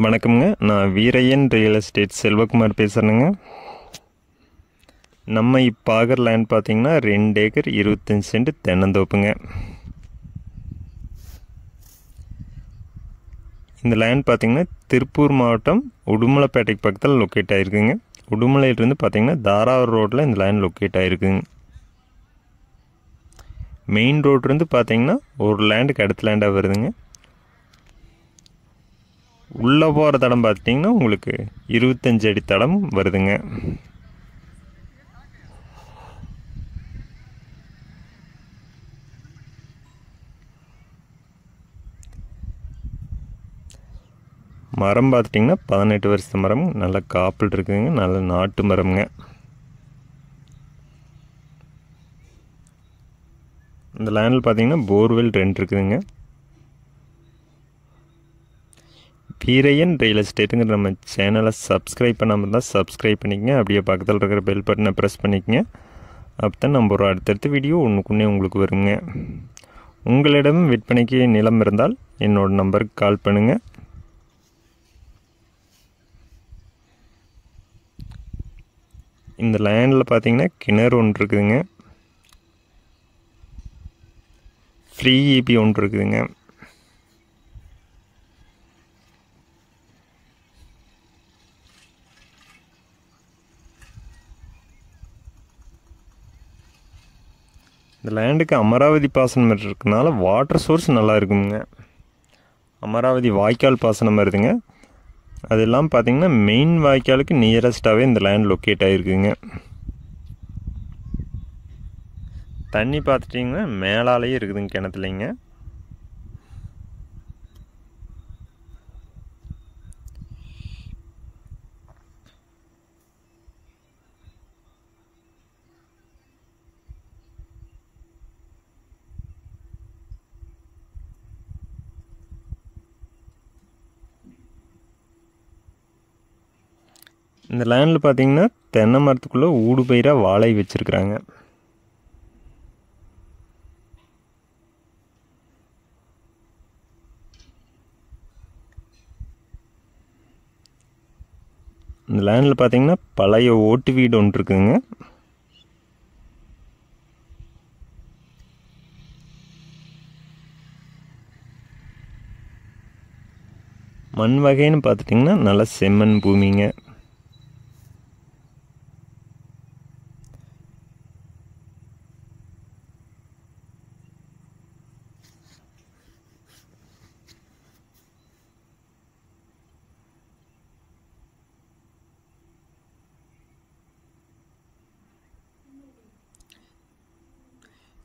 வணக்கம்ங்க. நான் Veeraiyan real estate Selvakumar பேசுகிறேங்க. நம்ம இப்போ பார்க்குற லேண்ட் பார்த்தீங்கன்னா 2 ஏக்கர் 25 சென்ட் தென்னந்தோப்புங்க. இந்த லேண்ட் பார்த்தீங்கன்னா திருப்பூர் மாவட்டம் உடுமலைப்பேட்டைக்கு பக்கத்தில் லொக்கேட் ஆகிருக்குங்க. உடுமலையிலிருந்து பார்த்தீங்கன்னா தாராவூர் ரோட்டில் இந்த லேண்ட் லொக்கேட் ஆகிருக்குங்க. மெயின் ரோட்லேருந்து பார்த்தீங்கன்னா ஒரு லேண்டுக்கு அடுத்த லேண்டாக வருதுங்க. உள்ளே போகிற தடம் பார்த்திங்கன்னா உங்களுக்கு 25 அடி தடம் வருதுங்க. மரம் பார்த்துட்டிங்கன்னா 18 வருஷத்து மரம், நல்ல காப்பில் இருக்குதுங்க. நல்ல நாட்டு மரம்ங்க. இந்த லேண்டில் பார்த்தீங்கன்னா போர்வெல் 2 இருக்குதுங்க. வீரையன் ரியல் எஸ்டேட்டுங்கிற நம்ம சேனலை சப்ஸ்கிரைப் பண்ணாமல் இருந்தால் சப்ஸ்கிரைப் பண்ணிக்கங்க. அப்படியே பக்கத்தில் இருக்கிற பெல் பட்டனை ப்ரெஸ் பண்ணிக்கங்க. அப்போ தான் நம்ம ஒரு அடுத்தடுத்த வீடியோ ஒன்றுக்குன்னே உங்களுக்கு வருங்க. உங்களிடம் விற்பனைக்கு நிலம் இருந்தால் என்னோடய நம்பருக்கு கால் பண்ணுங்கள். இந்த லேண்டில் பார்த்தீங்கன்னா கிணறு ஒன்று இருக்குதுங்க. ஃப்ரீ ஈபி ஒன்று இருக்குதுங்க. இந்த லேண்டுக்கு அமராவதி பாசனம் இருக்கிறதுனால வாட்டர் சோர்ஸ் நல்லா இருக்குங்க. அமராவதி வாய்க்கால் பாசனம் வருதுங்க. அதெல்லாம் பார்த்தீங்கன்னா மெயின் வாய்க்காலுக்கு நியரஸ்ட்டாகவே இந்த லேண்ட் லொக்கேட் ஆகிருக்குங்க. தண்ணி பார்த்துட்டிங்கன்னா மேலாலேயே இருக்குதுங்க கிணத்துலைங்க. இந்த லேண்டில் பார்த்தீங்கன்னா தென்னை மரத்துக்குள்ளே ஊடு பயிராக வாழை வச்சுருக்குறாங்க. இந்த லேண்டில் பார்த்தீங்கன்னா பழைய ஓட்டு வீடு ஒன்று இருக்குதுங்க. மண் வகைன்னு பார்த்துட்டிங்கன்னா நல்லா செம்மண் பூமிங்க.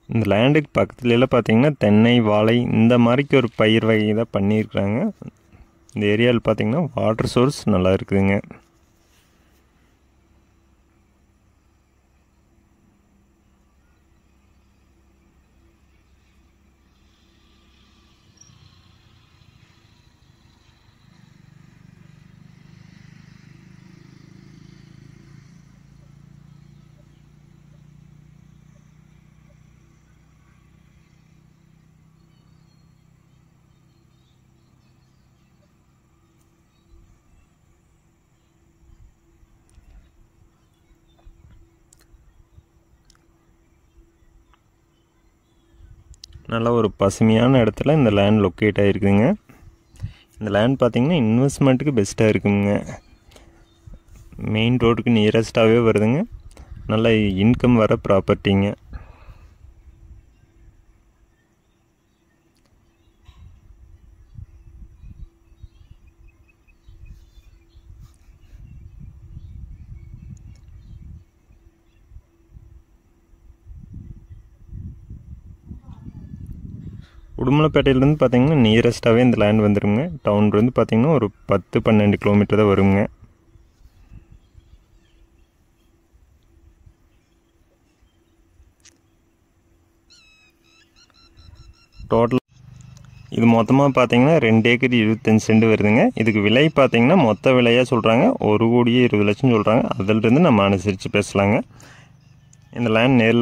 இந்த லேண்டுக்கு பக்கத்துலலாம் பார்த்தீங்கன்னா தென்னை வாழை இந்த மாதிரிக்கு ஒரு பயிர் வகை தான் பண்ணியிருக்கிறாங்க. இந்த ஏரியாவில் பார்த்தீங்கன்னா வாட்டர் சோர்ஸ் நல்லா இருக்குதுங்க. நல்ல ஒரு பசுமையான இடத்துல இந்த லேண்ட் லொக்கேட் ஆகிருக்குதுங்க. இந்த லேண்ட் பார்த்திங்கன்னா இன்வெஸ்ட்மெண்ட்டுக்கு பெஸ்ட்டாக இருக்குங்க. மெயின் ரோடுக்கு நியரஸ்ட்டாகவே வருதுங்க. நல்ல இன்கம் வர ப்ராப்பர்ட்டிங்க. உடுமலைப்பேட்டையிலேருந்து பார்த்தீங்கன்னா நியரஸ்ட்டாகவே இந்த லேண்ட் வந்துடுங்க. டவுன்லேருந்து பார்த்தீங்கன்னா ஒரு 10-12 கிலோமீட்டர் தான் வருங்க. டோட்டல் இது மொத்தமாக பார்த்தீங்கன்னா 2 ஏக்கர் 25 சென்ட் வருதுங்க. இதுக்கு விலை பார்த்தீங்கன்னா மொத்த விலையாக சொல்கிறாங்க 1,20,00,000 சொல்கிறாங்க. அதிலிருந்து நம்ம அனுசரித்து பேசலாங்க. இந்த லேண்ட் நேரில்